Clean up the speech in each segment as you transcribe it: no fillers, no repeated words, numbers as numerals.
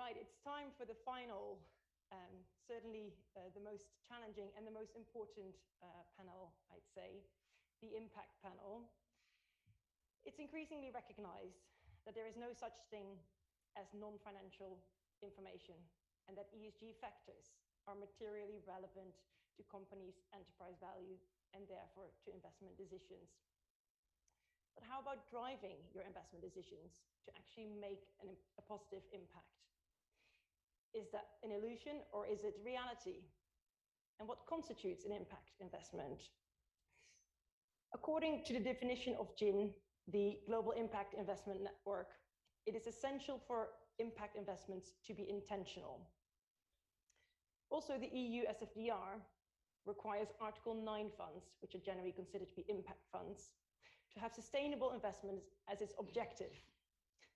right, it's time for the final, certainly the most challenging and the most important panel, I'd say, the impact panel. It's increasingly recognized that there is no such thing as non-financial information and that ESG factors are materially relevant to companies' enterprise value and therefore to investment decisions. But how about driving your investment decisions to actually make a positive impact? Is that an illusion or is it reality? And what constitutes an impact investment? According to the definition of GIN, the Global Impact Investment Network, it is essential for impact investments to be intentional. Also, the EU SFDR requires Article 9 funds, which are generally considered to be impact funds, to have sustainable investments as its objective,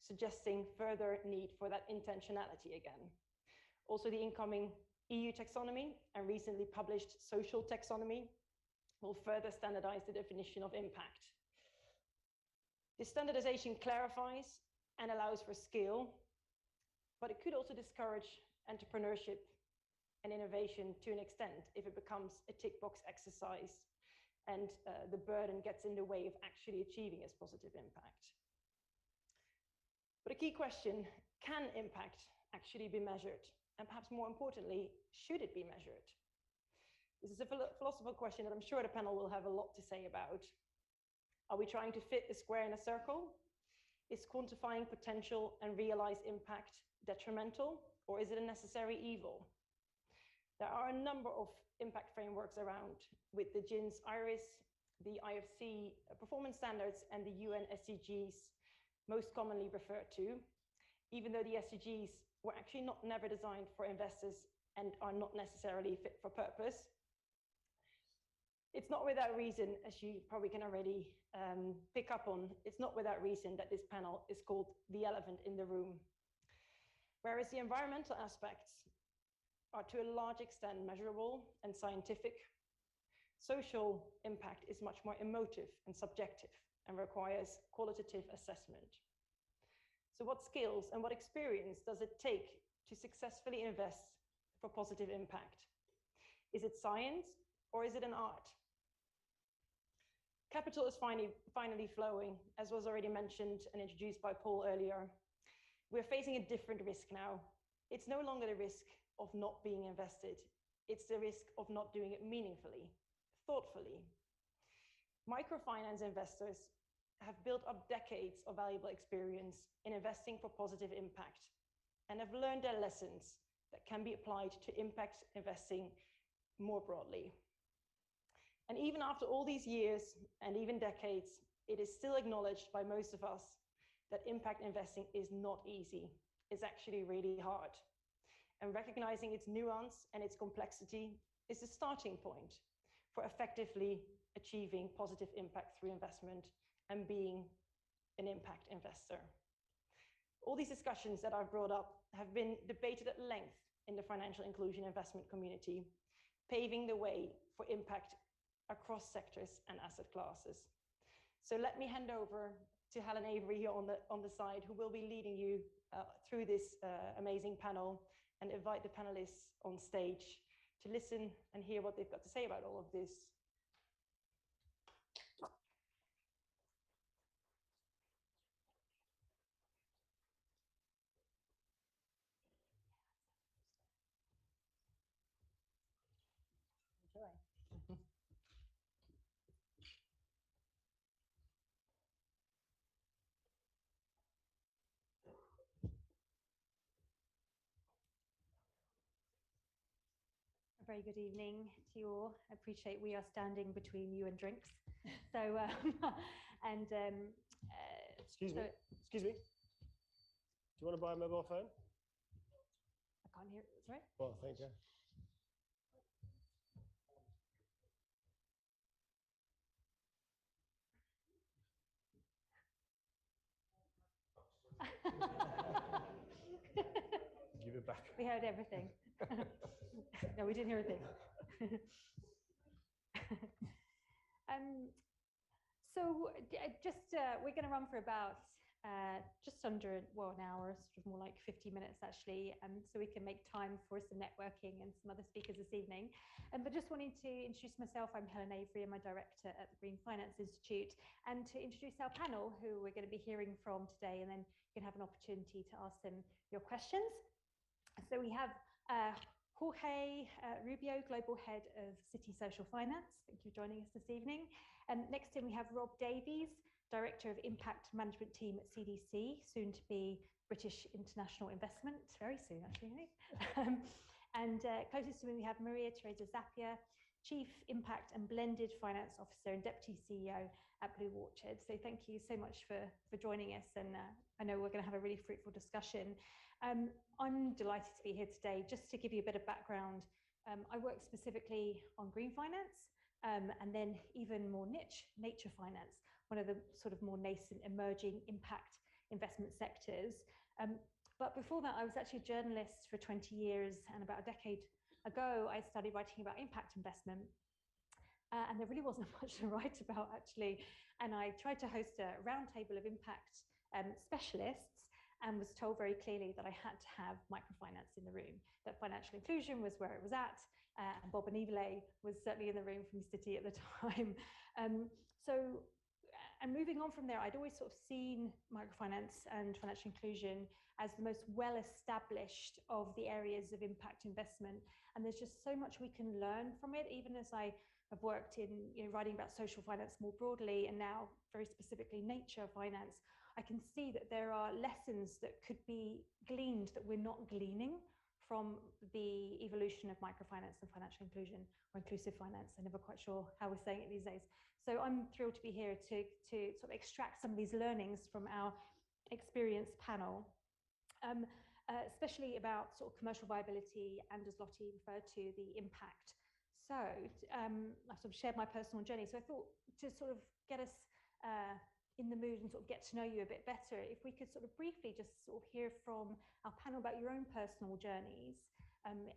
suggesting further need for that intentionality again. Also, the incoming EU taxonomy and recently published social taxonomy will further standardize the definition of impact. This standardization clarifies and allows for scale, but it could also discourage entrepreneurship and innovation to an extent if it becomes a tick box exercise and the burden gets in the way of actually achieving its positive impact. But a key question, can impact actually be measured? And perhaps more importantly, should it be measured? This is a philosophical question that I'm sure the panel will have a lot to say about. Are we trying to fit a square in a circle? Is quantifying potential and realized impact detrimental, or is it a necessary evil? There are a number of impact frameworks around, with the GIN's IRIS, the IFC performance standards, and the UN SDGs most commonly referred to, even though the SDGs were actually never designed for investors and are not necessarily fit for purpose. It's not without reason, as you probably can already pick up on, it's not without reason that this panel is called the elephant in the room. Whereas the environmental aspects are to a large extent measurable and scientific, social impact is much more emotive and subjective and requires qualitative assessment. So what skills and what experience does it take to successfully invest for positive impact? Is it science or is it an art? Capital is finally flowing, as was already mentioned and introduced by Paul earlier. We're facing a different risk now. It's no longer the risk of not being invested. It's the risk of not doing it meaningfully, thoughtfully. Microfinance investors have built up decades of valuable experience in investing for positive impact and have learned their lessons that can be applied to impact investing more broadly. And even after all these years and even decades, it is still acknowledged by most of us that impact investing is not easy. It's actually really hard. And recognizing its nuance and its complexity is the starting point for effectively achieving positive impact through investment and being an impact investor. All these discussions that I've brought up have been debated at length in the financial inclusion investment community, paving the way for impact across sectors and asset classes. So let me hand over to Helen Avery here on the side, who will be leading you through this amazing panel, and invite the panelists on stage to listen and hear what they've got to say about all of this. Enjoy. A very good evening to you all. I appreciate we are standing between you and drinks. So, excuse me. Do you want to buy a mobile phone? I can't hear it. Sorry. Well, thank you. Give it back. We heard everything. No, we didn't hear a thing. So just we're going to run for about just under, well, an hour, sort of more like 50 minutes actually, so we can make time for some networking and some other speakers this evening. But just wanting to introduce myself, I'm Helen Avery, I'm a director at the Green Finance Institute, and to introduce our panel, who we're going to be hearing from today, and then you can have an opportunity to ask them your questions. So we have Jorge Rubio, Global Head of City Social Finance. Thank you for joining us this evening. Next to him we have Rob Davies, Director of Impact Management Team at CDC, soon to be British International Investment, very soon actually. And closest to me we have Maria Teresa Zappia, Chief Impact and Blended Finance Officer and Deputy CEO at Blue Orchard. So thank you so much for joining us, and I know we're going to have a really fruitful discussion. I'm delighted to be here today. Just to give you a bit of background, I work specifically on green finance, and then even more niche, nature finance, one of the sort of more nascent emerging impact investment sectors. But before that, I was actually a journalist for 20 years, and about a decade ago, I started writing about impact investment. And there really wasn't much to write about, actually. And I tried to host a roundtable of impact specialists, and was told very clearly that I had to have microfinance in the room, that financial inclusion was where it was at, and Bob and Yvelay was certainly in the room from City at the time. And moving on from there, I'd always sort of seen microfinance and financial inclusion as the most well-established of the areas of impact investment. And there's just so much we can learn from it, even as I have worked in writing about social finance more broadly, and now very specifically nature finance. I can see that there are lessons that could be gleaned that we're not gleaning from the evolution of microfinance and financial inclusion, or inclusive finance. I'm never quite sure how we're saying it these days. So I'm thrilled to be here to sort of extract some of these learnings from our experienced panel, especially about sort of commercial viability, and as Lottie referred to, the impact. So I sort of shared my personal journey. So I thought to sort of get us in the mood and sort of get to know you a bit better, if we could sort of briefly just sort of hear from our panel about your own personal journeys.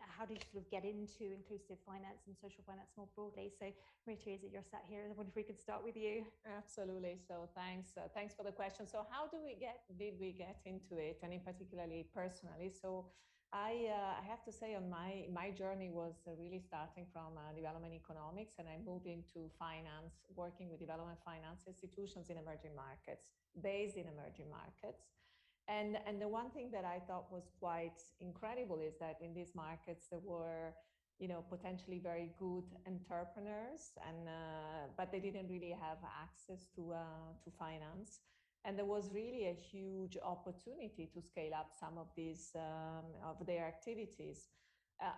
How did you sort of get into inclusive finance and social finance more broadly? So Maria Teresa, you're sat here. I wonder if we could start with you. Absolutely. So thanks for the question. So how did we get into it, and in particularly personally? So I have to say, on my journey was really starting from development economics, and I moved into finance, working with development finance institutions in emerging markets, based in emerging markets. And the one thing that I thought was quite incredible is that in these markets there were, potentially very good entrepreneurs, and but they didn't really have access to finance. And there was really a huge opportunity to scale up some of these of their activities.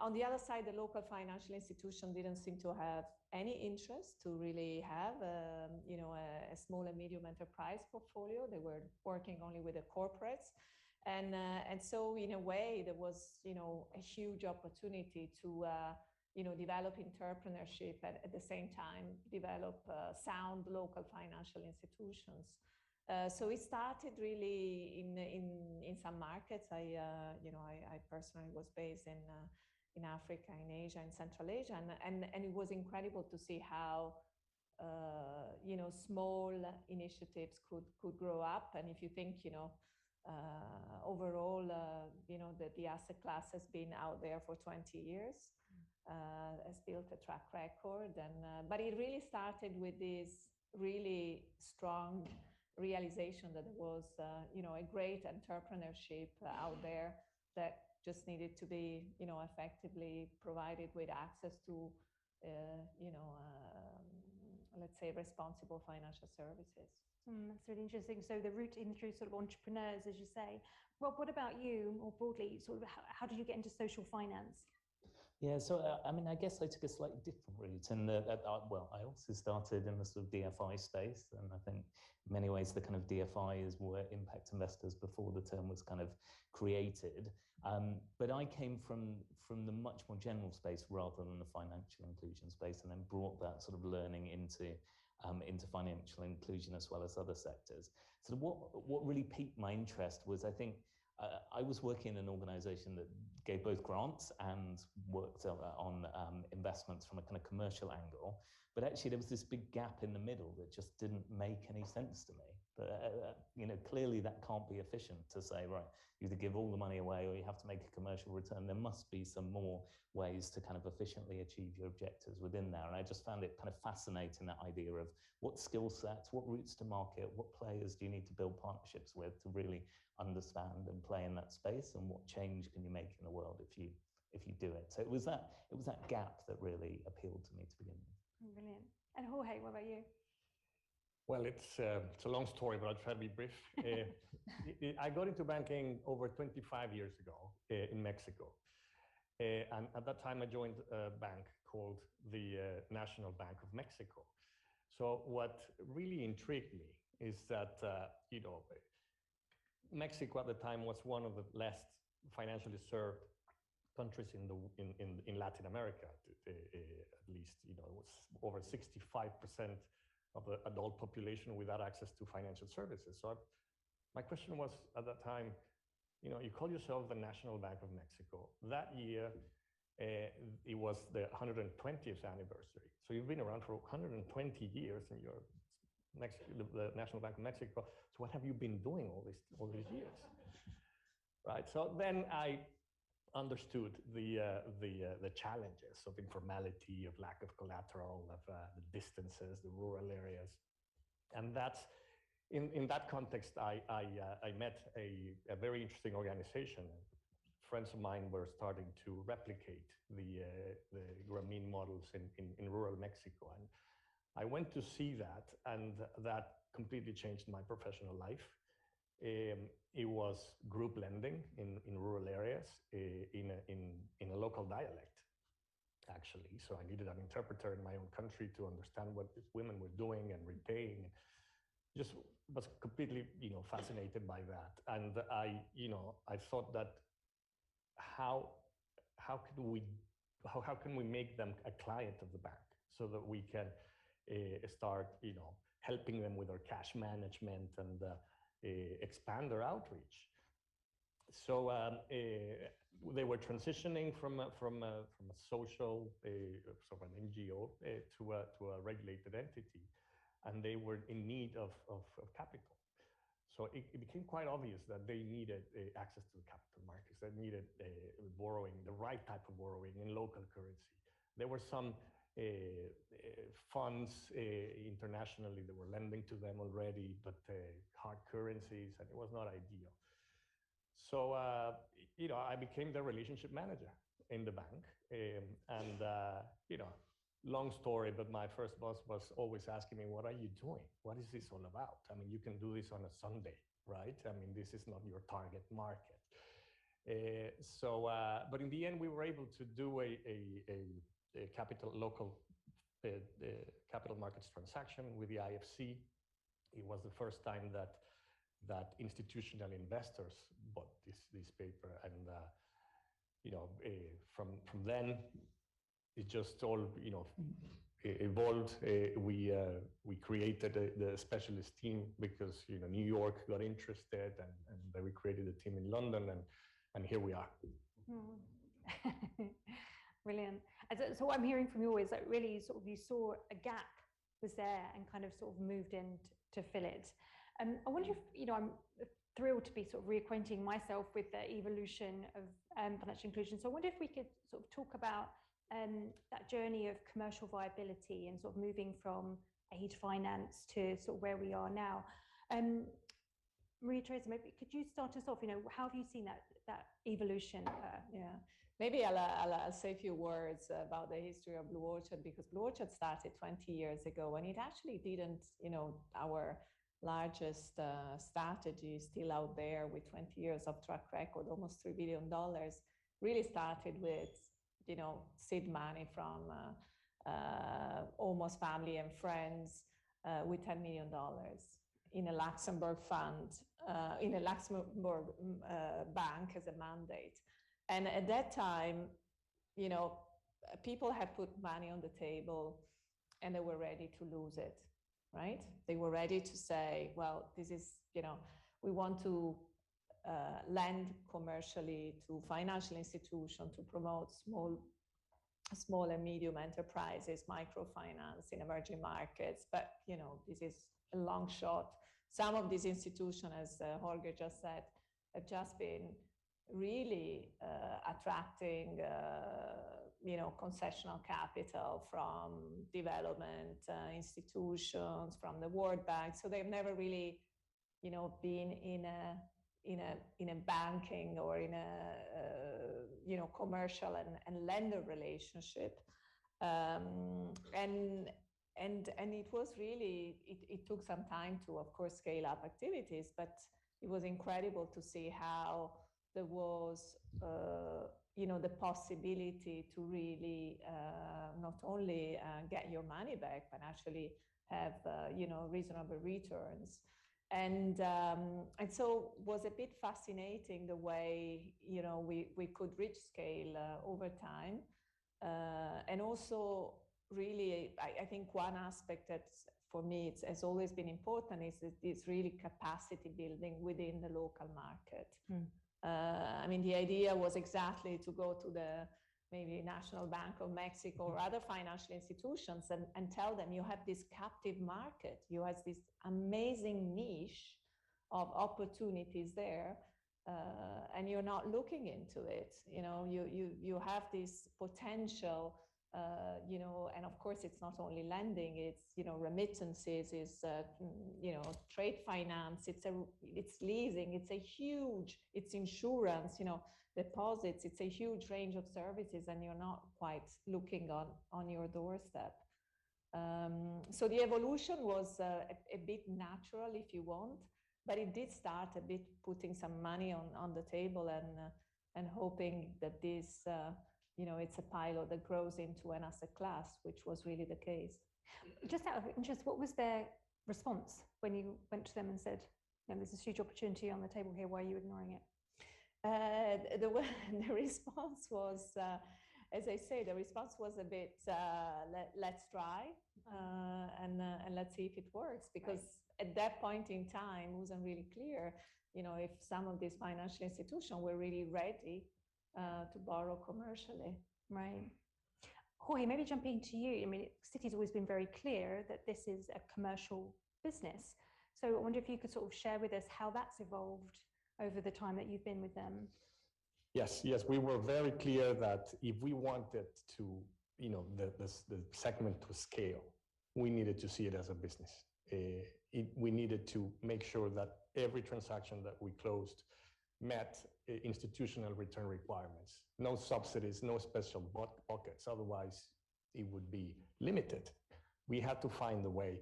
On the other side, the local financial institution didn't seem to have any interest to really have a small and medium enterprise portfolio. They were working only with the corporates. And so in a way, there was a huge opportunity to develop entrepreneurship, and at the same time develop sound local financial institutions. So it started really in some markets. I personally was based in Africa, in Asia, in Central Asia, and it was incredible to see how small initiatives could grow up. And if you think overall the asset class has been out there for 20 years, has built a track record, and but it really started with this really strong realization that there was a great entrepreneurship out there that just needed to be effectively provided with access to let's say responsible financial services. That's really interesting. So the route in through sort of entrepreneurs, as you say. Rob, what about you more broadly? Sort of how did you get into social finance? Yeah, so I guess I took a slightly different route, and well, I also started in the sort of DFI space, and I think in many ways the kind of DFIs were impact investors before the term was kind of created. But I came from the much more general space rather than the financial inclusion space, and then brought that sort of learning into financial inclusion as well as other sectors. So what really piqued my interest was, I think, I was working in an organization that gave both grants and worked on investments from a kind of commercial angle. But actually there was this big gap in the middle that just didn't make any sense to me. But clearly that can't be efficient to say, right, you either give all the money away or you have to make a commercial return. There must be some more ways to kind of efficiently achieve your objectives within there. And I just found it kind of fascinating, that idea of what skill sets, what routes to market, what players do you need to build partnerships with to really understand and play in that space, and what change can you make in the world if you do it. So it was that gap that really appealed to me to begin with. Brilliant. And Jorge, what about you? Well, it's a long story, but I'll try to be brief. I got into banking over 25 years ago in Mexico. And at that time, I joined a bank called the National Bank of Mexico. So what really intrigued me is that, Mexico at the time was one of the less financially served countries in Latin America. At least, it was over 65% of the adult population without access to financial services. So my question was at that time, you call yourself the National Bank of Mexico. That year, it was the 120th anniversary. So you've been around for 120 years, and you're the National Bank of Mexico. So what have you been doing all these years? Right. So then I understood the challenges of informality, of lack of collateral, of the distances, the rural areas, and that's in that context I met a very interesting organization. Friends of mine were starting to replicate the Grameen models in rural Mexico, and I went to see that, and that completely changed my professional life. It was group lending in rural areas in a local dialect, actually. So I needed an interpreter in my own country to understand what these women were doing and repaying. Just was completely, fascinated by that. And I thought that how can we make them a client of the bank so that we can start, helping them with their cash management and expand their outreach. So they were transitioning from a social, sort of an NGO to a regulated entity, and they were in need of capital. So it became quite obvious that they needed access to the capital markets. They needed borrowing, the right type of borrowing in local currency. There were some funds internationally that were lending to them already, but hard currencies, and it was not ideal. So, I became the relationship manager in the bank. Long story, but my first boss was always asking me, what are you doing? What is this all about? I mean, you can do this on a Sunday, right? I mean, this is not your target market. But in the end, we were able to do a local capital markets transaction with the IFC. It was the first time that institutional investors bought this paper, and from then it just all evolved. We created the specialist team because New York got interested, and then we created a team in London, and here we are. Brilliant. So what I'm hearing from you is that really sort of you saw a gap was there and kind of sort of moved in to fill it. I wonder if, I'm thrilled to be sort of reacquainting myself with the evolution of financial inclusion. So I wonder if we could sort of talk about that journey of commercial viability and sort of moving from aid finance to sort of where we are now. Maria-Teresa, maybe could you start us off? How have you seen that evolution occur? Yeah, maybe I'll say a few words about the history of Blue Orchard, because Blue Orchard started 20 years ago, and it actually didn't, our largest strategy still out there with 20 years of track record, almost $3 billion, really started with, seed money from almost family and friends with $10 million in a Luxembourg fund, in a Luxembourg bank as a mandate. And at that time, people had put money on the table and they were ready to lose it, right? They were ready to say, well, this is, we want to lend commercially to financial institutions to promote small and medium enterprises, microfinance in emerging markets. But, this is a long shot. some of these institutions, as Jorge just said, have just been really attracting concessional capital from development institutions, from the World Bank. So they've never really, been in a banking or in a commercial and lender relationship. And it was really, it took some time to, of course, scale up activities, but it was incredible to see how there was, the possibility to really not only get your money back, but actually have, reasonable returns. And so it was a bit fascinating the way, we could reach scale over time. And also really, I think one aspect that's, for me, has always been important is really capacity building within the local market. The idea was exactly to go to the maybe National Bank of Mexico or other financial institutions and tell them, you have this captive market, you have this amazing niche of opportunities there, and you're not looking into it. You have this potential. And of course, it's not only lending, it's, remittances, it's, trade finance, it's leasing, it's insurance, deposits, it's a huge range of services, and you're not quite looking on your doorstep. So the evolution was a bit natural, if you want, but it did start a bit putting some money on the table and hoping that this, it's a pilot that grows into an asset class, which was really the case. Just out of interest, what was their response when you went to them and said, there's this huge opportunity on the table here, why are you ignoring it? The response was, as I say, the response was a bit, let's try and let's see if it works, because at that point in time, it wasn't really clear, if some of these financial institutions were really ready to borrow commercially. Right. Jorge, maybe jumping to you. Citi's always been very clear that this is a commercial business. So I wonder if you could sort of share with us how that's evolved over the time that you've been with them. Yes, we were very clear that if we wanted to, the segment to scale, we needed to see it as a business. We needed to make sure that every transaction that we closed met institutional return requirements. No subsidies, no special pockets, otherwise it would be limited. We had to find a way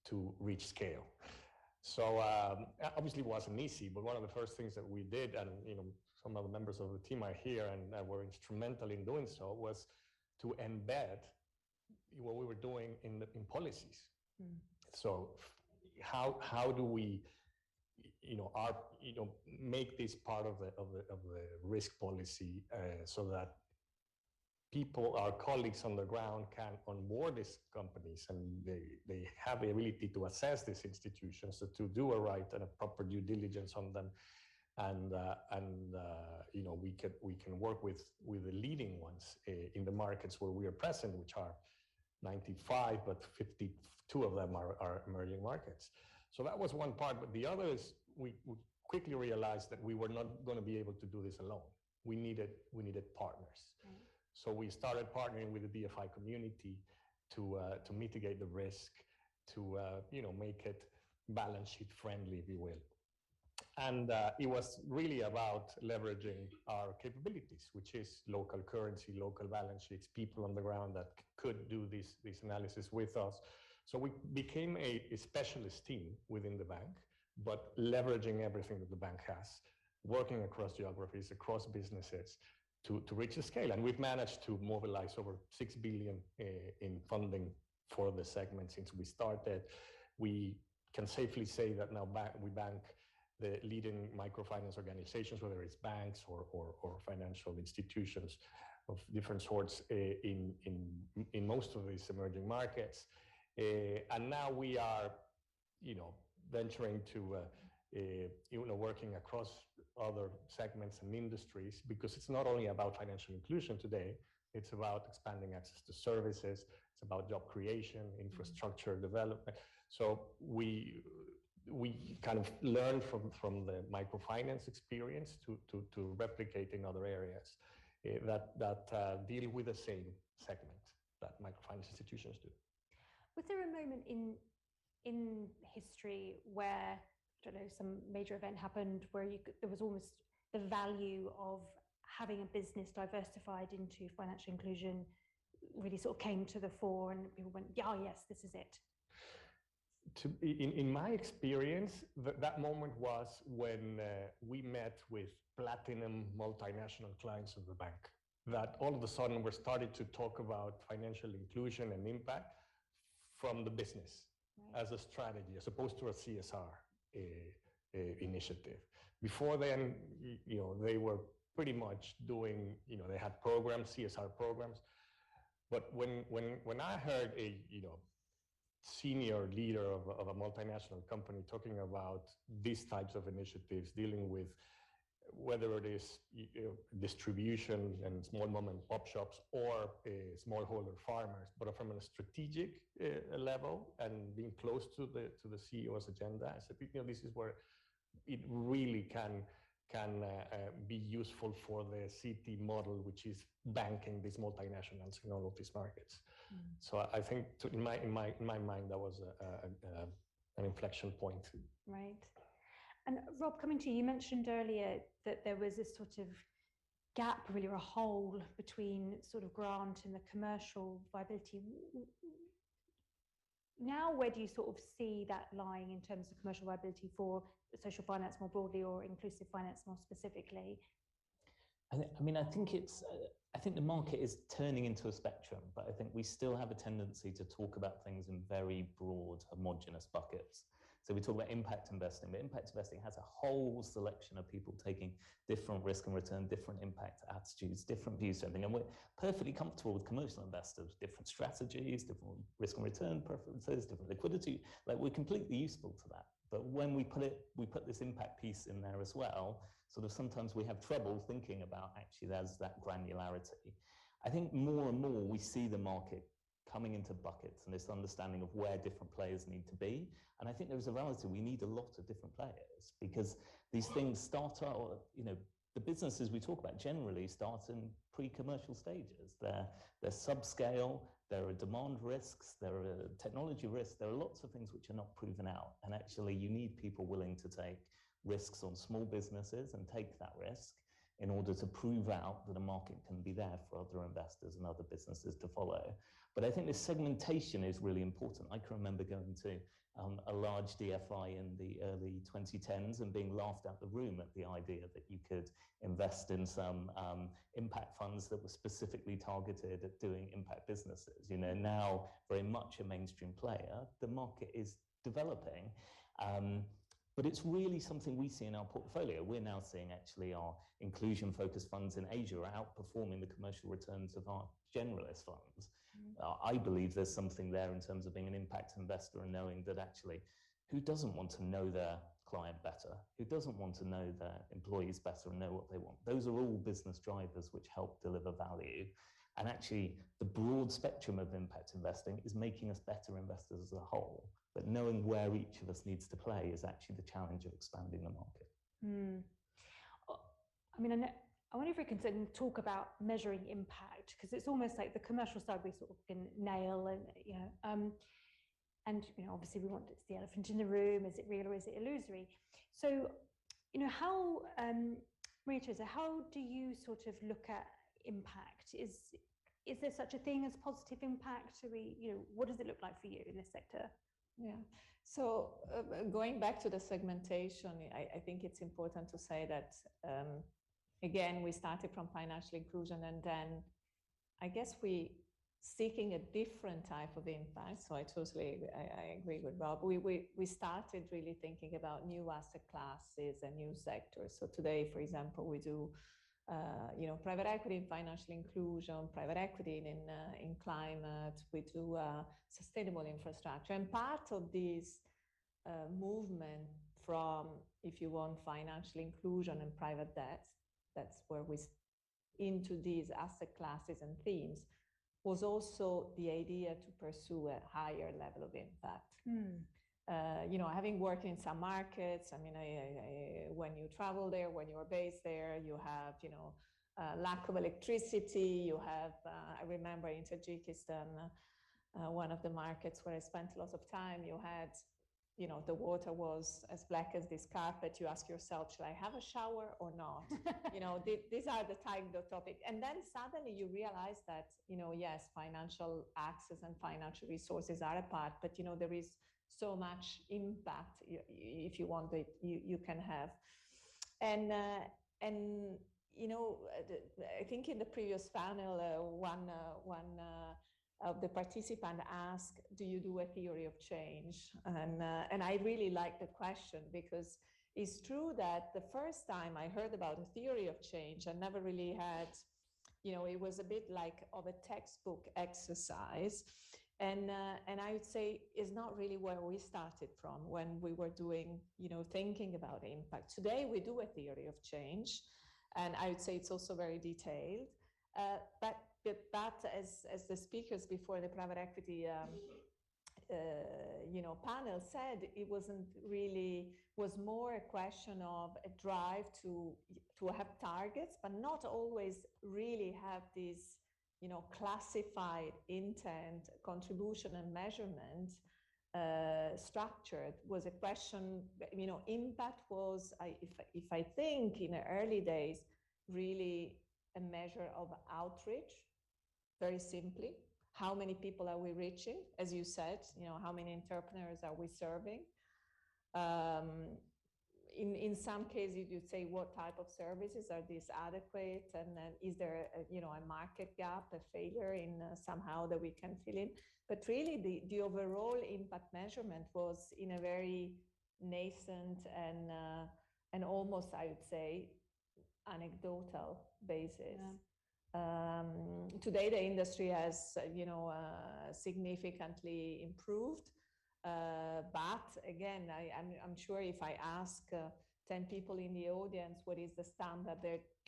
to reach scale. So obviously it wasn't easy, but one of the first things that we did, and some of the members of the team are here and were instrumental in doing so, was to embed what we were doing in policies. So how do we make this part of the risk policy so that people, our colleagues on the ground, can onboard these companies, and they have the ability to assess these institutions, so to do a right and a proper due diligence on them, and we can work with the leading ones in the markets where we are present, which are 95, but 52 of them are emerging markets. So that was one part, but the other is we quickly realized that we were not going to be able to do this alone. We needed partners. So we started partnering with the DFI community to mitigate the risk, to make it balance sheet friendly, if you will. And it was really about leveraging our capabilities, which is local currency, local balance sheets, people on the ground that could do this analysis with us. So we became a specialist team within the bank, but leveraging everything that the bank has, working across geographies, across businesses to reach the scale. And we've managed to mobilize over 6 billion in funding for the segment since we started. We can safely say that now we bank the leading microfinance organizations, whether it's banks or financial institutions of different sorts in most of these emerging markets. And now we are, venturing to, working across other segments and industries, because it's not only about financial inclusion today, it's about expanding access to services, it's about job creation, infrastructure development. So we kind of learned from the microfinance experience to replicate in other areas that deal with the same segment that microfinance institutions do. Was there a moment in history where, I don't know, some major event happened where there was almost the value of having a business diversified into financial inclusion really sort of came to the fore and people went, yeah, yes, this is it? In my experience, that moment was when we met with platinum multinational clients of the bank. That all of a sudden we're starting to talk about financial inclusion and impact from the business as a strategy, as opposed to a CSR initiative. Before then, they were pretty much doing, they had programs, CSR programs. But when I heard a senior leader of a multinational company talking about these types of initiatives, dealing with whether it is distribution and small mom and pop shops or smallholder farmers, but from a strategic level and being close to the CEO's agenda, I said, this is where it really can be useful for the CT model, which is banking these multinationals in all of these markets. So I think in my mind, that was an inflection point. Right. And Rob, coming to you, you mentioned earlier that there was this sort of gap, really, or a hole between sort of grant and the commercial viability. Now, where do you sort of see that lying in terms of commercial viability for social finance more broadly or inclusive finance more specifically? I think the market is turning into a spectrum, but I think we still have a tendency to talk about things in very broad, homogenous buckets. So we talk about impact investing, but impact investing has a whole selection of people taking different risk and return, different impact attitudes, different views to everything. And we're perfectly comfortable with commercial investors, different strategies, different risk and return preferences, different liquidity. Like, we're completely useful to that. But when we put this impact piece in there as well, sort of sometimes we have trouble thinking about actually there's that granularity. I think more and more we see the market coming into buckets and this understanding of where different players need to be. And I think there's a reality, we need a lot of different players because these things start out, the businesses we talk about generally start in pre-commercial stages. They're subscale, there are demand risks, there are technology risks, there are lots of things which are not proven out. And actually you need people willing to take risks on small businesses and take that risk in order to prove out that a market can be there for other investors and other businesses to follow. But I think this segmentation is really important. I can remember going to a large DFI in the early 2010s and being laughed out the room at the idea that you could invest in some impact funds that were specifically targeted at doing impact businesses. Now very much a mainstream player, the market is developing. But it's really something we see in our portfolio. We're now seeing actually our inclusion-focused funds in Asia are outperforming the commercial returns of our generalist funds. I believe there's something there in terms of being an impact investor and knowing that actually, who doesn't want to know their client better? Who doesn't want to know their employees better and know what they want? Those are all business drivers which help deliver value. And actually, the broad spectrum of impact investing is making us better investors as a whole. But knowing where each of us needs to play is actually the challenge of expanding the market. I wonder if we can talk about measuring impact, because it's almost like the commercial side we sort of can nail, and obviously we want it's the elephant in the room. Is it real or is it illusory? So, how, Maria Teresa, how do you sort of look at impact? Is there such a thing as positive impact? What does it look like for you in this sector? Yeah. So going back to the segmentation, I think it's important to say that, again, we started from financial inclusion, and then I guess we seeking a different type of impact. So I agree with Rob. We started really thinking about new asset classes and new sectors. So today, for example, we do private equity in financial inclusion, private equity in climate. We do sustainable infrastructure. And part of this movement from, if you want, financial inclusion and private debt, that's where we into these asset classes and themes, was also the idea to pursue a higher level of impact. having worked in some markets, I mean, when you travel there, when you're based there, you have, lack of electricity. You have, I remember in Tajikistan, one of the markets where I spent a lot of time, you had, the water was as black as this carpet. You ask yourself, should I have a shower or not? These are the kind of topics. And then suddenly you realize that, yes, financial access and financial resources are a part, but, there is so much impact, if you want it, you can have. And I think in the previous panel, one of the participants asked, do you do a theory of change? And I really like the question, because it's true that the first time I heard about a theory of change, I never really had, it was a bit like of a textbook exercise. And I would say is not really where we started from when we were doing, thinking about impact. Today we do a theory of change, and I would say it's also very detailed. But as the speakers before the private equity panel said, it wasn't really, was more a question of a drive to have targets, but not always really have these classified intent, contribution, and measurement structured. Was a question, impact was, if I think in the early days, really a measure of outreach, very simply. How many people are we reaching? As you said, how many entrepreneurs are we serving? In some cases, you'd say, what type of services are these adequate? And then is there a market gap, a failure in somehow that we can fill in? But really, the overall impact measurement was in a very nascent and almost, I would say, anecdotal basis. Yeah. Today, the industry has, significantly improved. But again, I'm sure if I ask 10 people in the audience what is the standard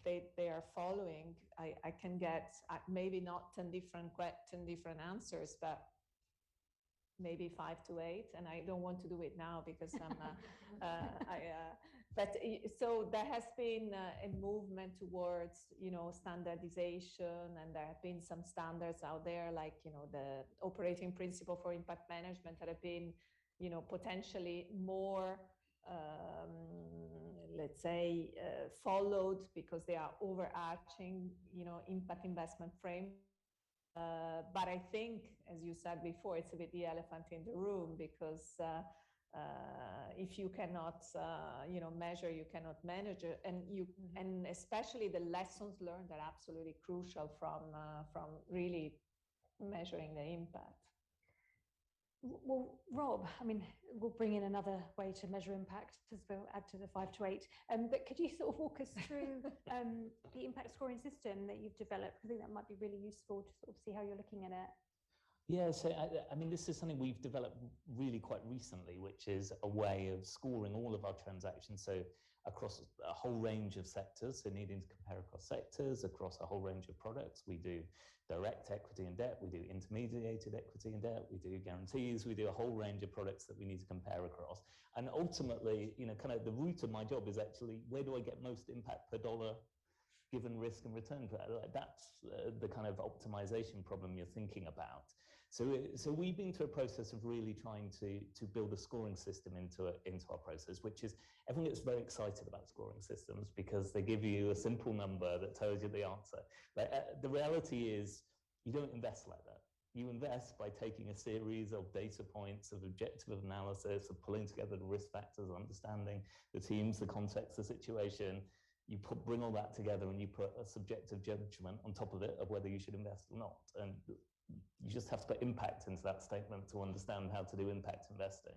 they are following, I can get maybe not 10 different answers, but maybe 5 to 8. And I don't want to do it now because so there has been a movement towards, standardization, and there have been some standards out there, like, the operating principle for impact management that have been, potentially more, let's say, followed because they are overarching, impact investment frame. But I think, as you said before, it's a bit the elephant in the room, because if you cannot, measure, you cannot manage it, and especially the lessons learned are absolutely crucial from really measuring the impact. Well, Rob, I mean, we'll bring in another way to measure impact as we'll add to the 5 to 8. But could you sort of walk us through the impact scoring system that you've developed? I think that might be really useful to sort of see how you're looking at it. Yeah, so I mean, this is something we've developed really quite recently, which is a way of scoring all of our transactions. So across a whole range of sectors, so needing to compare across sectors, across a whole range of products. We do direct equity and debt, we do intermediated equity and debt, we do guarantees, we do a whole range of products that we need to compare across. And ultimately, kind of the root of my job is actually, where do I get most impact per dollar given risk and return? That's the kind of optimization problem you're thinking about. So we've been through a process of really trying to build a scoring system into our process, which is, everyone gets very excited about scoring systems because they give you a simple number that tells you the answer. The reality is, you don't invest like that. You invest by taking a series of data points, of objective analysis, of pulling together the risk factors, understanding the teams, the context, the situation. You bring all that together and you put a subjective judgment on top of it of whether you should invest or not. And you just have to put impact into that statement to understand how to do impact investing.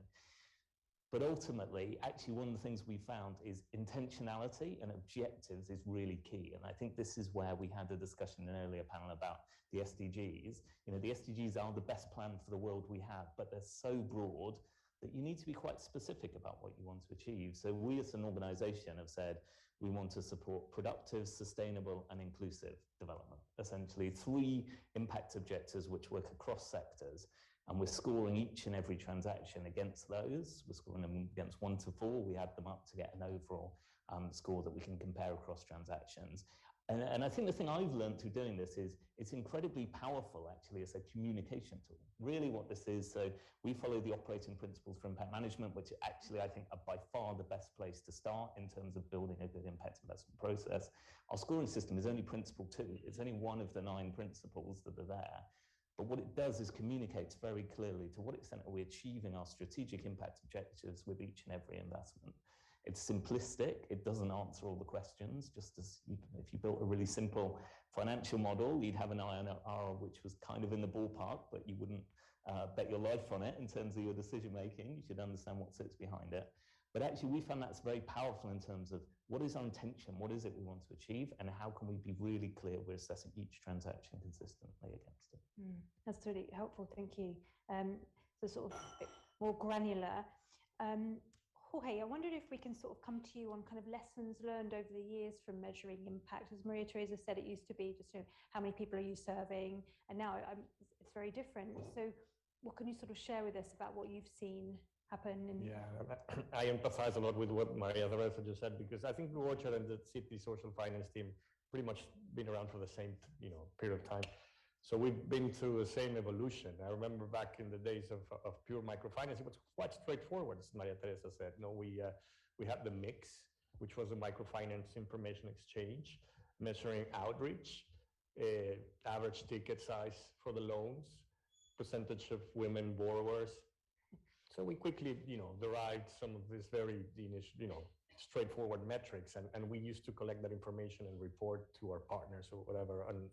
But ultimately, actually, one of the things we found is intentionality and objectives is really key. And I think this is where we had a discussion in an earlier panel about the SDGs. The SDGs are the best plan for the world we have, but they're so broad that you need to be quite specific about what you want to achieve. So we as an organization have said, we want to support productive, sustainable, and inclusive development. Essentially, 3 impact objectives which work across sectors. And we're scoring each and every transaction against those. We're scoring them against 1 to 4. We add them up to get an overall score that we can compare across transactions. And I think the thing I've learned through doing this is it's incredibly powerful, actually, as a communication tool. Really what this is, so we follow the operating principles for impact management, which actually I think are by far the best place to start in terms of building a good impact investment process. Our scoring system is only principle 2. It's only one of the 9 principles that are there. But what it does is communicates very clearly to what extent are we achieving our strategic impact objectives with each and every investment. It's simplistic. It doesn't answer all the questions. Just as if you built a really simple financial model, you'd have an IRR which was kind of in the ballpark, but you wouldn't bet your life on it in terms of your decision making. You should understand what sits behind it. But actually, we found that's very powerful in terms of what is our intention, what is it we want to achieve, and how can we be really clear we're assessing each transaction consistently against it. That's really helpful, thank you. So sort of more granular. Jorge, I wondered if we can sort of come to you on kind of lessons learned over the years from measuring impact. As Maria Teresa said, it used to be just how many people are you serving, and now it's very different. So what can you sort of share with us about what you've seen happen? I empathize a lot with what Maria Teresa just said, because I think Roger and the City Social Finance team pretty much been around for the same period of time. So we've been through the same evolution. I remember back in the days of pure microfinance, it was quite straightforward, as Maria Teresa said. We had the mix, which was a microfinance information exchange, measuring outreach, average ticket size for the loans, percentage of women borrowers. So we quickly, derived some of these very, straightforward metrics, and we used to collect that information and report to our partners or whatever, and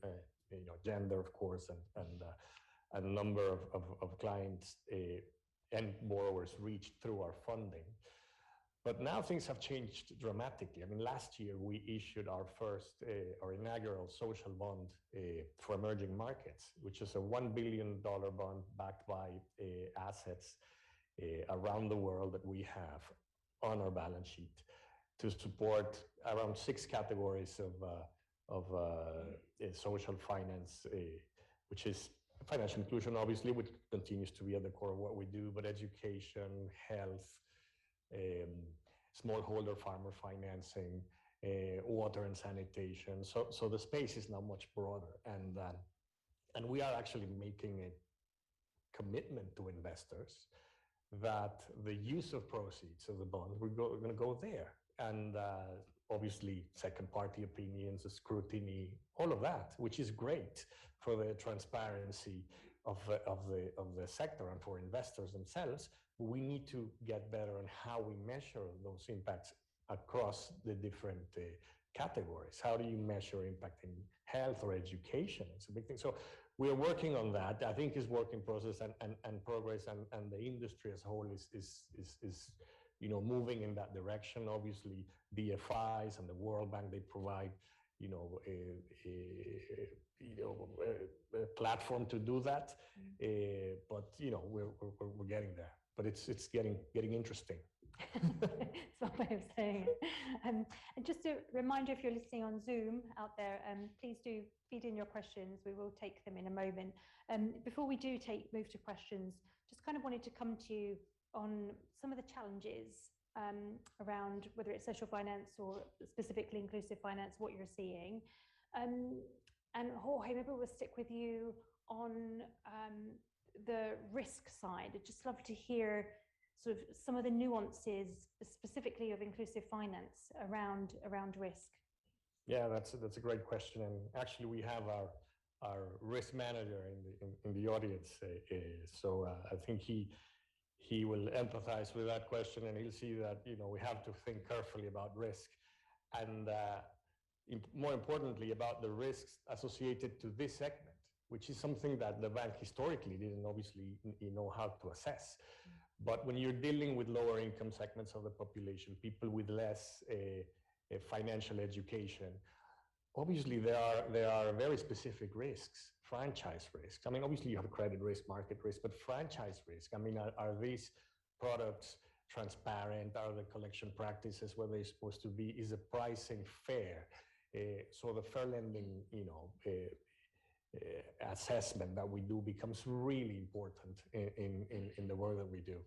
gender, of course, and a number of clients and borrowers reached through our funding. But now things have changed dramatically. I mean, last year we issued our first, our inaugural social bond for emerging markets, which is a $1 billion bond backed by assets around the world that we have on our balance sheet to support around 6 categories of social finance, which is financial inclusion, obviously, which continues to be at the core of what we do, but education, health, smallholder farmer financing, water and sanitation. So the space is now much broader, and we are actually making a commitment to investors that the use of proceeds of the bond, we're going to go there. And obviously, second-party opinions, the scrutiny, all of that, which is great for the transparency of the sector and for investors themselves. We need to get better on how we measure those impacts across the different categories. How do you measure impact in health or education? It's a big thing. So we're working on that. I think it's work in process and progress, and the industry as a whole is moving in that direction. Obviously, DFIs and the World Bank, they provide a platform to do that. But we're getting there. But it's getting interesting. It's one way of saying it. And just a reminder, if you're listening on Zoom out there, please do feed in your questions. We will take them in a moment. Before we do move to questions, just kind of wanted to come to you on some of the challenges around whether it's social finance or specifically inclusive finance, what you're seeing. And Jorge, maybe we'll stick with you on the risk side. I'd just love to hear sort of some of the nuances specifically of inclusive finance around risk. Yeah, that's a great question. And actually, we have our risk manager in the audience. So I think he will empathize with that question, and he'll see that we have to think carefully about risk, and more importantly about the risks associated to this segment, which is something that the bank historically didn't obviously know how to assess. But when you're dealing with lower income segments of the population, people with less financial education, obviously there are very specific risks, franchise risks. I mean, obviously you have credit risk, market risk, but franchise risk. I mean, are these products transparent? Are the collection practices where they're supposed to be? Is the pricing fair? So the fair lending, assessment that we do becomes really important in the work that we do.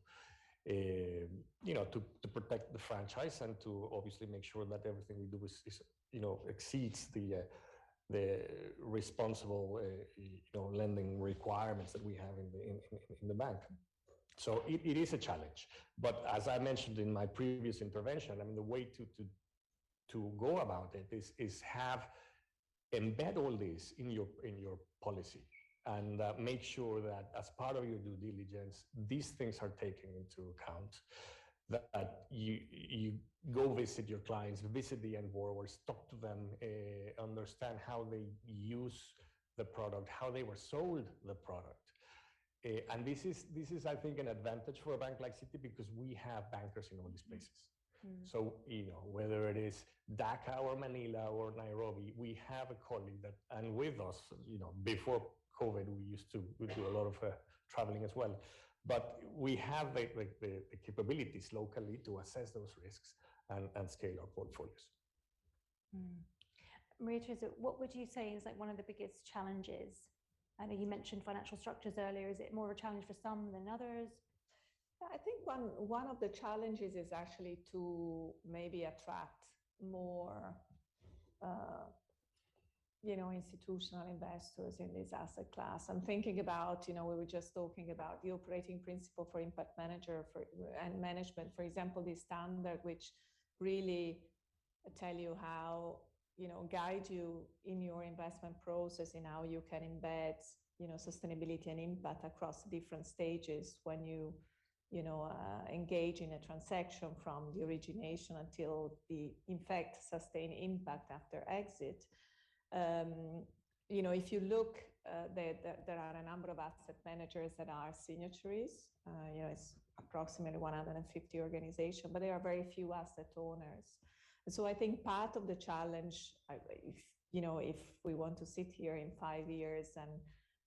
To protect the franchise and to obviously make sure that everything we do is exceeds the responsible lending requirements that we have in the bank. So it is a challenge. But as I mentioned in my previous intervention, I mean, the way to go about it is embed all this in your policy and make sure that as part of your due diligence, these things are taken into account, that you go visit your clients, visit the end borrowers, talk to them, understand how they use the product, how they were sold the product. And this is, I think, an advantage for a bank like Citi because we have bankers in all these places. So, whether it is Dhaka or Manila or Nairobi, we have a colleague that, and with us, before COVID, we used to do a lot of traveling as well. But we have the capabilities locally to assess those risks and scale our portfolios. Maria Teresa, what would you say is like one of the biggest challenges? I know you mentioned financial structures earlier. Is it more of a challenge for some than others? I think one of the challenges is actually to maybe attract more institutional investors in this asset class. I'm thinking about, we were just talking about the operating principle for impact and management, for example, the standard, which really tell you how, guide you in your investment process in how you can embed, sustainability and impact across different stages when you engage in a transaction from the origination until the, in fact, sustain impact after exit. If you look, there are a number of asset managers that are signatories. It's approximately 150 organizations, but there are very few asset owners. And so I think part of the challenge, if we want to sit here in 5 years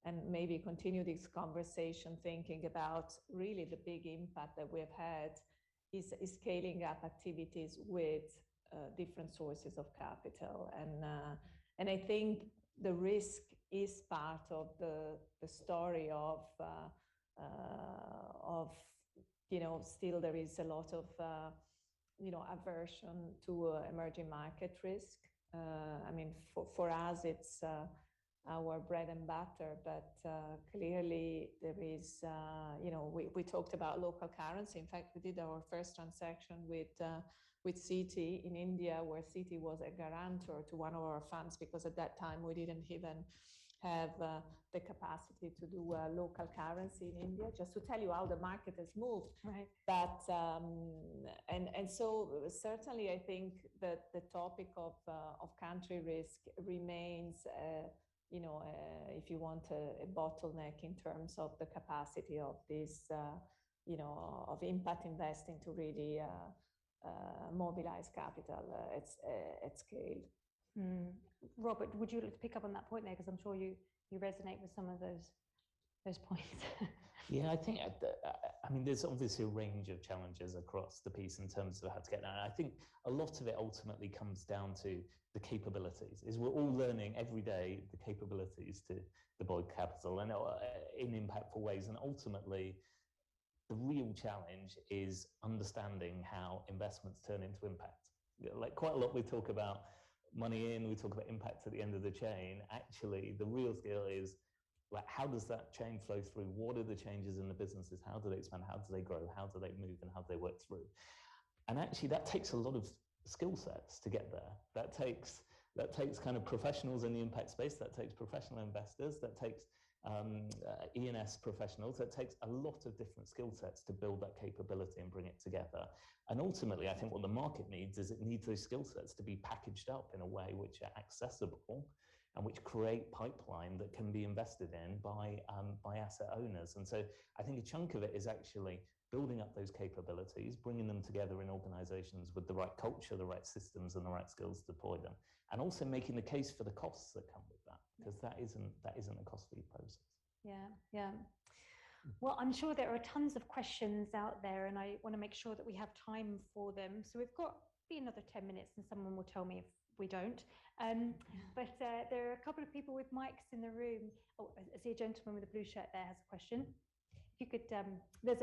and maybe continue this conversation thinking about really the big impact that we've had is scaling up activities with different sources of capital. And I think the risk is part of the story of still there is a lot of, aversion to emerging market risk. I mean, for us, it's our bread and butter, but clearly there is, we talked about local currency. In fact, we did our first transaction with Citi in India, where Citi was a guarantor to one of our funds, because at that time we didn't even have the capacity to do local currency in India, just to tell you how the market has moved. Right. But, and so certainly I think that the topic of country risk remains, if you want a bottleneck in terms of the capacity of this, of impact investing to really mobilize capital at scale. Robert, would you like to pick up on that point there? Because I'm sure you resonate with some of those points. Yeah, I think, there's obviously a range of challenges across the piece in terms of how to get there. And I think a lot of it ultimately comes down to the capabilities, is we're all learning every day the capabilities to deploy capital and in impactful ways. And ultimately, the real challenge is understanding how investments turn into impact. Like quite a lot we talk about money in, we talk about impact at the end of the chain. Actually, the real skill is, like, how does that chain flow through? What are the changes in the businesses? How do they expand? How do they grow? How do they move? And how do they work through? And actually, that takes a lot of skill sets to get there. That takes kind of professionals in the impact space. That takes professional investors. That takes E&S professionals. That takes a lot of different skill sets to build that capability and bring it together. And ultimately, I think what the market needs is it needs those skill sets to be packaged up in a way which are accessible and which create pipeline that can be invested in by asset owners. And so I think a chunk of it is actually building up those capabilities, bringing them together in organizations with the right culture, the right systems, and the right skills to deploy them, and also making the case for the costs that come with that, because that isn't a costly process. Yeah. Well, I'm sure there are tons of questions out there, and I want to make sure that we have time for them. So we've got another 10 minutes, and someone will tell me if we don't. But there are a couple of people with mics in the room. Oh, I see a gentleman with a blue shirt there has a question. If you could, there's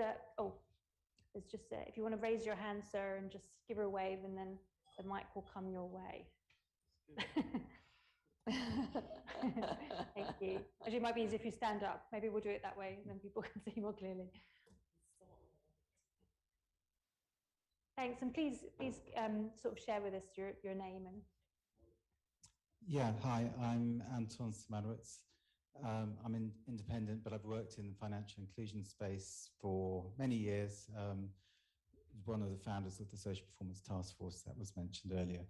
just if you want to raise your hand, sir, and just give her a wave, and then the mic will come your way. Thank you. Actually, it might be easier if you stand up. Maybe we'll do it that way, and then people can see more clearly. Thanks, and please sort of share with us your name and. Yeah, hi, I'm Anton Simanowicz. I'm independent, but I've worked in the financial inclusion space for many years. One of the founders of the Social Performance Task Force that was mentioned earlier.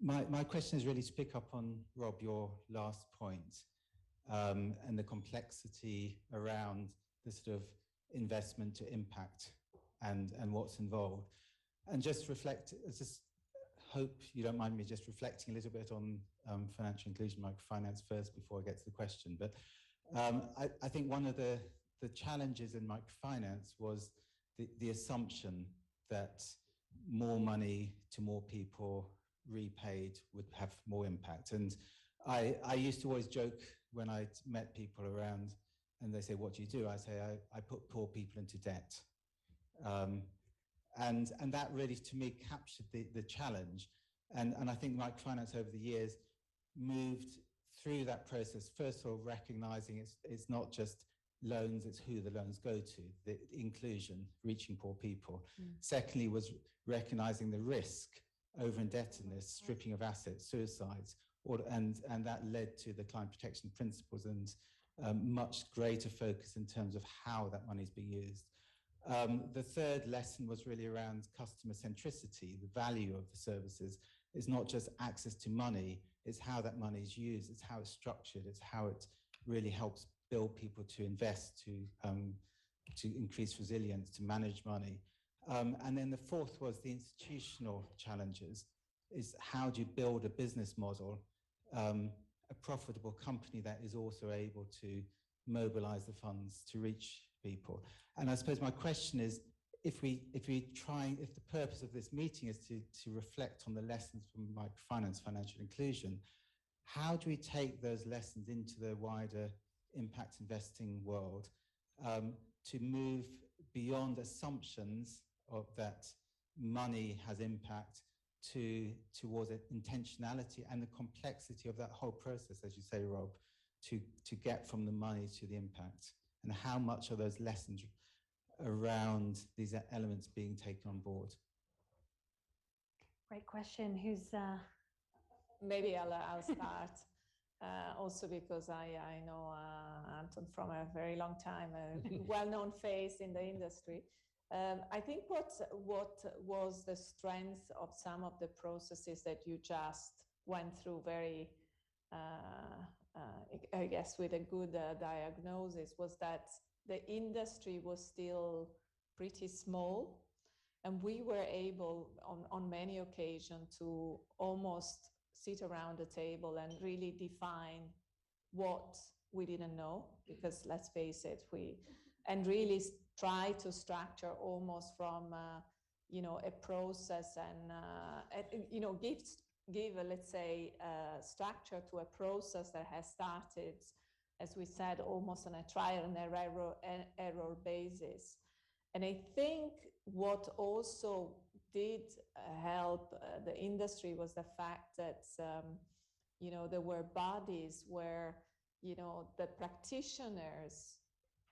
My question is really to pick up on, Rob, your last point and the complexity around the sort of investment to impact and what's involved. And just reflect, just hope you don't mind me just reflecting a little bit on financial inclusion, microfinance first before I get to the question. But I think one of the challenges in microfinance was the assumption that more money to more people repaid would have more impact. And I used to always joke when I met people around and they say, what do you do? I say, I put poor people into debt. And that really, to me, captured the challenge. And I think microfinance over the years moved through that process, first of all, recognizing it's not just loans, it's who the loans go to, the inclusion, reaching poor people. Secondly, was recognizing the risk, over-indebtedness, stripping of assets, suicides, and that led to the client protection principles and much greater focus in terms of how that money is being used. The third lesson was really around customer centricity. The value of the services is not just access to money, it's how that money is used, it's how it's structured, it's how it really helps build people to invest, to increase resilience, to manage money. And then the fourth was the institutional challenges, is how do you build a business model, a profitable company that is also able to mobilize the funds to reach people. And I suppose my question is, if the purpose of this meeting is to reflect on the lessons from microfinance, financial inclusion, how do we take those lessons into the wider impact investing world to move beyond assumptions of that money has impact towards intentionality and the complexity of that whole process, as you say, Rob, to get from the money to the impact, and how much of those lessons around these elements being taken on board? Great question. Who's Maybe I'll start. Also because I know Anton from a very long time, a well-known face in the industry. I think what was the strength of some of the processes that you just went through very, I guess with a good diagnosis, was that the industry was still pretty small, and we were able on many occasions to almost sit around the table and really define what we didn't know, because let's face it, and really try to structure almost from a process and give let's say structure to a process that has started, as we said, almost on a trial and error basis. And I think what also did help the industry was the fact that there were bodies where the practitioners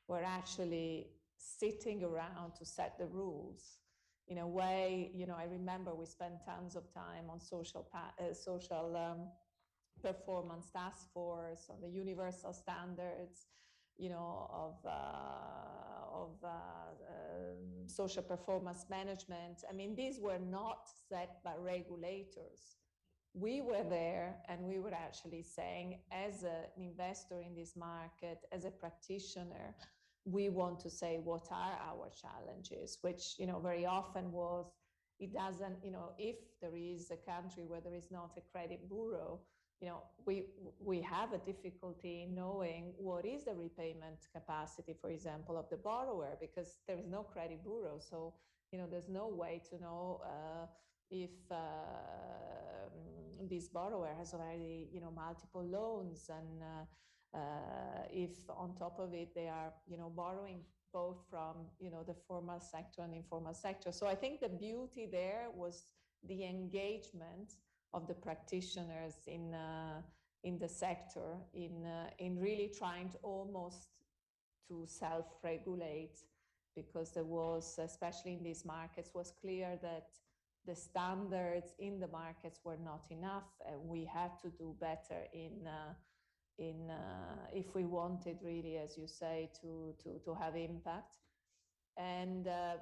were actually sitting around to set the rules in a way. I remember we spent tons of time on social performance task force, on the universal standards of social performance management. I mean, these were not set by regulators. We were there and we were actually saying, as an investor in this market, as a practitioner, we want to say what are our challenges, which very often was, it doesn't, if there is a country where there is not a credit bureau, we have a difficulty in knowing what is the repayment capacity, for example, of the borrower, because there is no credit bureau. So, there's no way to know if this borrower has already, multiple loans, and if on top of it they are, borrowing both from, the formal sector and informal sector. So I think the beauty there was the engagement of the practitioners in the sector, in really trying to almost to self-regulate, because there was, especially in these markets, was clear that the standards in the markets were not enough, and we had to do better if we wanted really, as you say, to have impact. And the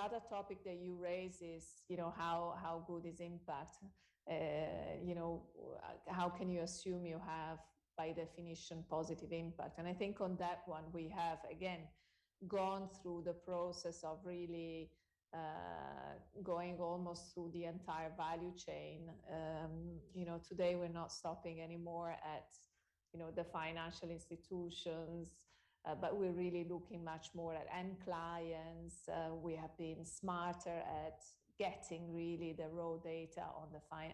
other topic that you raise is, how good is impact? How can you assume you have, by definition, positive impact? And I think on that one, we have, again, gone through the process of really going almost through the entire value chain. Today we're not stopping anymore at, the financial institutions, but we're really looking much more at end clients. We have been smarter at getting really the raw data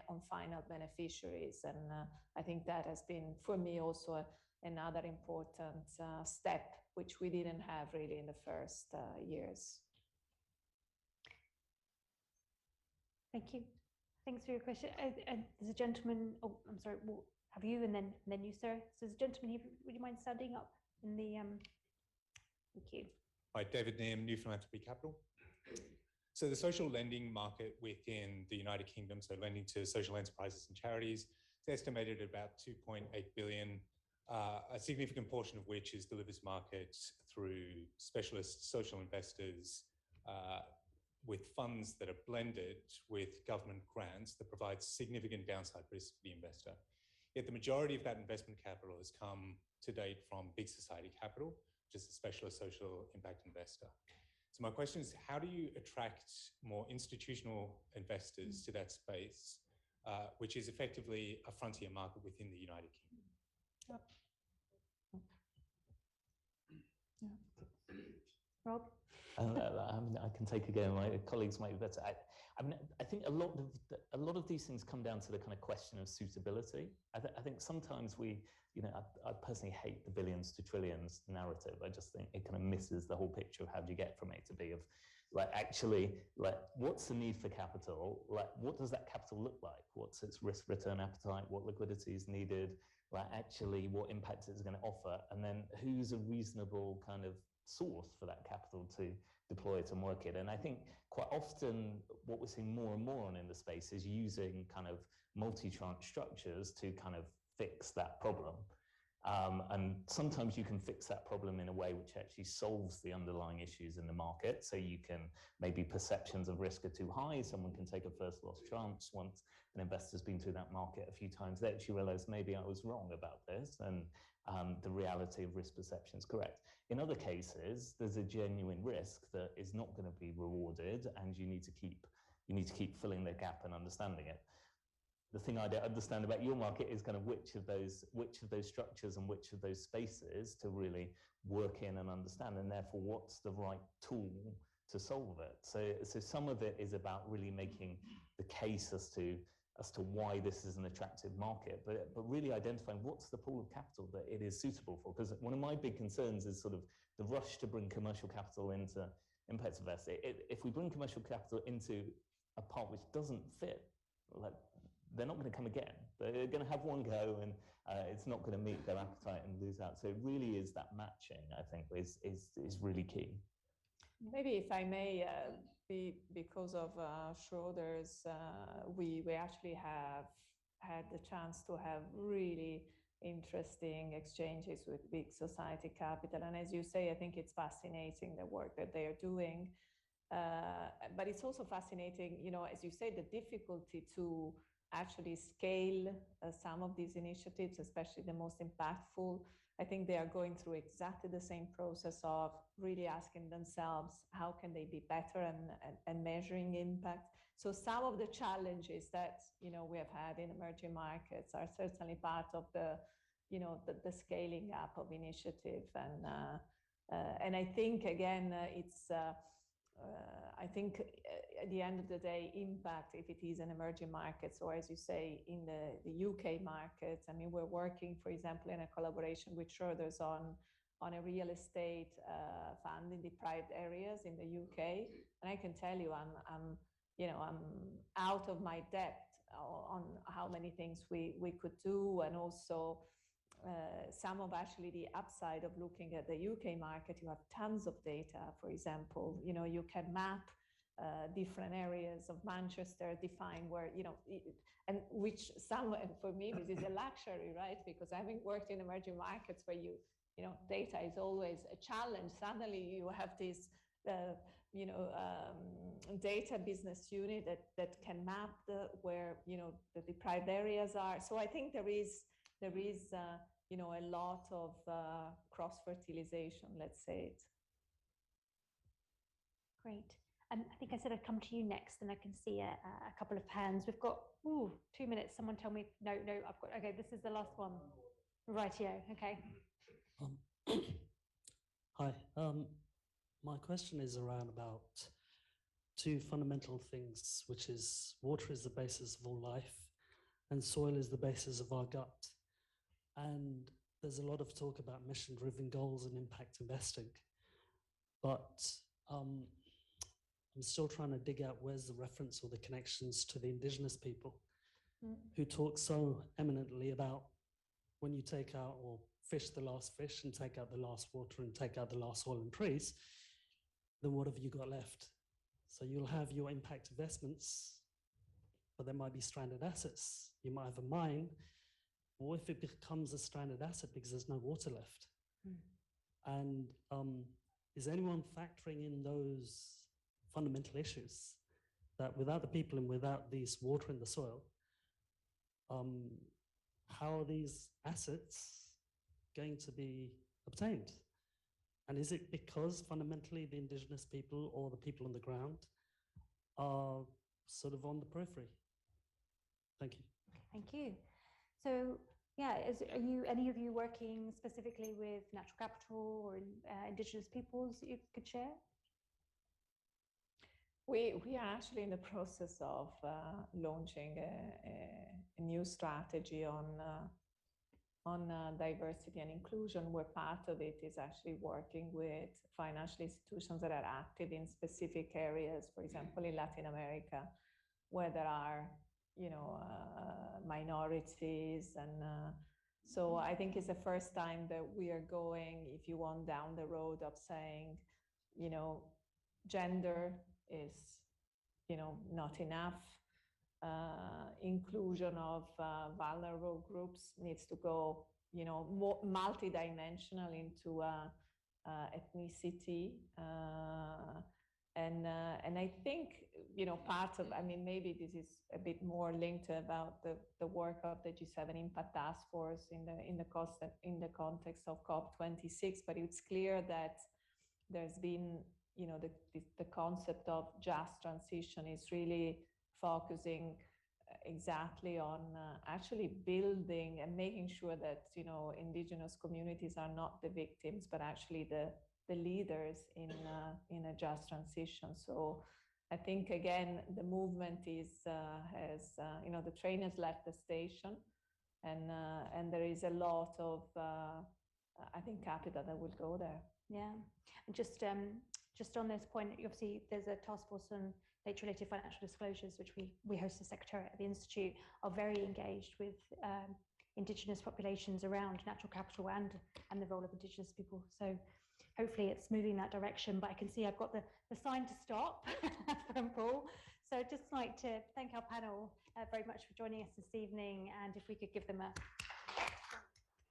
on final beneficiaries. And I think that has been, for me, also another important step, which we didn't have really in the first years. Thank you. Thanks for your question. There's a gentleman, oh, I'm sorry, well, have you, and then you, sir. So there's a gentleman here, would you mind standing up in the, thank you. Hi, David Nehm, New Philanthropy Capital. So the social lending market within the United Kingdom, so lending to social enterprises and charities, is estimated at about 2.8 billion, a significant portion of which is delivers markets through specialist social investors with funds that are blended with government grants that provide significant downside risk for the investor. Yet the majority of that investment capital has come to date from big society capital, which is a specialist social impact investor. So my question is, how do you attract more institutional investors to that space, which is effectively a frontier market within the United Kingdom? Yep. Yeah. Rob? I can take again. My colleagues might be better. I think a lot of these things come down to the kind of question of suitability. I think sometimes I personally hate the billions to trillions narrative. I just think it kind of misses the whole picture of how do you get from A to B, of actually what's the need for capital? What does that capital look like? What's its risk return appetite? What liquidity is needed? Actually what impact it's going to offer? And then who's a reasonable kind of source for that capital to deploy it and work it? And I think quite often what we're seeing more and more on in the space is using kind of multi-tranche structures to kind of fix that problem. And sometimes you can fix that problem in a way which actually solves the underlying issues in the market. So you can, maybe perceptions of risk are too high. Someone can take a first loss chance. Once an investor's been through that market a few times, they actually realize maybe I was wrong about this, and the reality of risk perception is correct. In other cases, there's a genuine risk that is not going to be rewarded, and you need to keep filling the gap and understanding it. The thing I don't understand about your market is kind of which of those structures and which of those spaces to really work in and understand, and therefore what's the right tool to solve it. So some of it is about really making the case as to why this is an attractive market, but really identifying what's the pool of capital that it is suitable for. Because one of my big concerns is sort of the rush to bring commercial capital into impact investing. If we bring commercial capital into a part which doesn't fit, they're not going to come again. They're going to have one go, and it's not going to meet their appetite and lose out. So it really is that matching, I think, is really key. Maybe if I may, because of Schroders, we actually have had the chance to have really interesting exchanges with big society capital. And as you say, I think it's fascinating the work that they are doing. But it's also fascinating, as you say, the difficulty to actually scale some of these initiatives, especially the most impactful. I think they are going through exactly the same process of really asking themselves, how can they be better and measuring impact? So some of the challenges that, we have had in emerging markets are certainly part of the scaling up of initiative. And I think, again, it's I think at the end of the day, impact, if it is in emerging markets or, as you say, in the UK market. I mean, we're working, for example, in a collaboration with Schroders on a real estate fund in deprived areas in the UK, and I can tell you, I'm out of my depth on how many things we could do, and also some of actually the upside of looking at the UK market. You have tons of data. For example, you can map different areas of Manchester, define where, and which some, and for me, this is a luxury, right? Because having worked in emerging markets where data is always a challenge, suddenly you have this, data business unit that can map where, the deprived areas are. So I think there is a lot of cross-fertilization, let's say it. Great. I think I said I'd come to you next, and I can see a couple of hands. We've got 2 minutes. Someone tell me, no, I've got, okay, this is the last one. Rightio, okay. Hi, my question is around about two fundamental things, which is water is the basis of all life and soil is the basis of our gut. And there's a lot of talk about mission-driven goals and impact investing, but I'm still trying to dig out where's the reference or the connections to the indigenous people who talk so eminently about when you take out or fish the last fish and take out the last water and take out the last soil and trees, then what have you got left? So you'll have your impact investments, but there might be stranded assets. You might have a mine. What if it becomes a stranded asset because there's no water left? And is anyone factoring in those fundamental issues that without the people and without this water in the soil, how are these assets going to be obtained? And is it because fundamentally the indigenous people or the people on the ground are sort of on the periphery? Thank you. Thank you. So yeah, are any of you working specifically with natural capital or indigenous peoples that you could share? We are actually in the process of launching a new strategy on diversity and inclusion, where part of it is actually working with financial institutions that are active in specific areas, for example, in Latin America, where there are, minorities. And so I think it's the first time that we are going, if you want, down the road of saying, gender is, not enough. Inclusion of vulnerable groups needs to go, more multidimensional into ethnicity. And I think, part of, maybe this is a bit more linked about the work of the G7 Impact Task Force in the context of COP26, but it's clear that there's been, the concept of just transition is really focusing exactly on actually building and making sure that, indigenous communities are not the victims, but actually the leaders in a just transition. So I think, again, the movement has, the train has left the station, and there is a lot of, I think, capital that will go there. Yeah, and just on this point, obviously there's a task force on nature-related financial disclosures, which we host the Secretariat at the Institute, are very engaged with indigenous populations around natural capital and the role of indigenous people. So hopefully it's moving in that direction, but I can see I've got the sign to stop from Paul. So I'd just like to thank our panel very much for joining us this evening, and if we could give them a